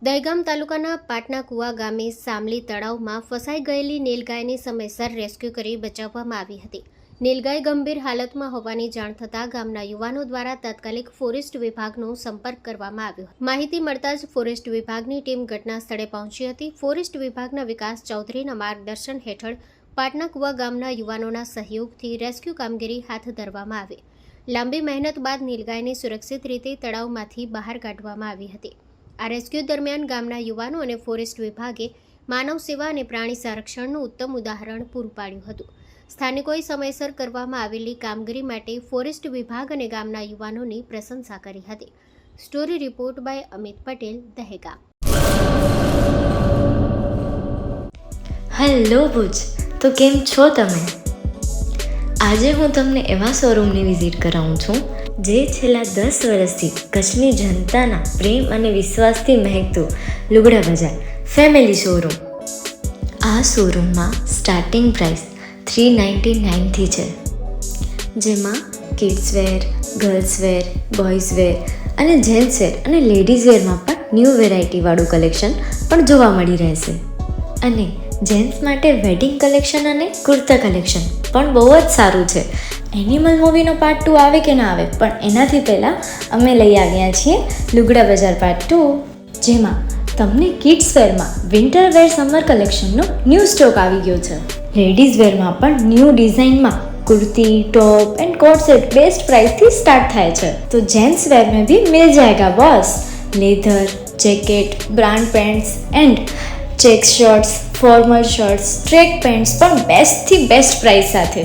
દહેગામ તાલુકાના પાટના કુવા ગામે સામલી તળાવમાં ફસાઈ ગયેલી નીલગાયને સમયસર રેસ્ક્યુ કરી બચાવવામાં આવી હતી. નીલગાય ગંભીર હાલતમાં હોવાની જાણ થતાં ગામના યુવાનો દ્વારા તાત્કાલિક ફોરેસ્ટ વિભાગનો સંપર્ક કરવામાં આવ્યો. માહિતી મળતા જ ફોરેસ્ટ વિભાગની ટીમ ઘટના સ્થળે પહોંચી હતી. ફોરેસ્ટ વિભાગના વિકાસ ચૌધરીના માર્ગદર્શન હેઠળ પાટના કુવા ગામના યુવાનોના સહયોગથી રેસ્ક્યુ કામગીરી હાથ ધરવામાં આવી. લાંબી મહેનત બાદ નીલગાયને સુરક્ષિત રીતે તળાવમાંથી બહાર કાઢવામાં આવી હતી. આ રેસ્ક્યુ દરમિયાન ગામના યુવાનો અને ફોરેસ્ટ વિભાગે માનવ સેવા અને પ્રાણી સંરક્ષણનું ઉત્તમ ઉદાહરણ પૂરું પાડ્યું હતું. સ્થાનિકોએ સમયસર કરવામાં આવેલી કામગીરી માટે ફોરેસ્ટ વિભાગ અને ગામના યુવાનોની પ્રશંસા કરી હતી. Story report by Amit Patel, Dahegam. Hello Bhuj, તો કેમ છો તમે? આજે હું તમને એવા શોરૂમની વિઝિટ કરાવું છું જે છેલ્લા 10 વર્ષથી કચ્છની જનતાના પ્રેમ અને વિશ્વાસથી મહેકતું લુગડા બજાર ફેમિલી શોરૂમ. આ શોરૂમમાં સ્ટાર્ટિંગ પ્રાઇસ 399થી છે, જેમાં kids wear, girls wear, boys wear અને જેન્ટ્સ વેર અને લેડીઝ વેરમાં પણ ન્યૂ વેરાયટીવાળું કલેક્શન પણ જોવા મળી રહેશે. અને જેન્ટ્સ માટે વેડિંગ કલેક્શન અને કુર્તા કલેક્શન પણ બહુ જ સારું છે. એનિમલ મૂવીનો પાર્ટ 2 આવે કે ના આવે, પણ એનાથી પહેલાં અમે લઈ આવ્યા છીએ લુગડા બજાર પાર્ટ 2, જેમાં તમને કિડ્સ વેરમાં વિન્ટર વેર સમર કલેક્શનનો ન્યૂ સ્ટોક આવી ગયો છે. લેડીઝ વેરમાં પણ ન્યૂ ડિઝાઇનમાં kurti, top and coat set best price थी स्टार्ट थाय छे. तो जेंट्स वेर में भी मिल जाएगा boss. Leather, jacket, brand pants and check shirts, formal shirts, track pants પણ બેસ્ટ થી બેસ્ટ પ્રાઇસ સાથે.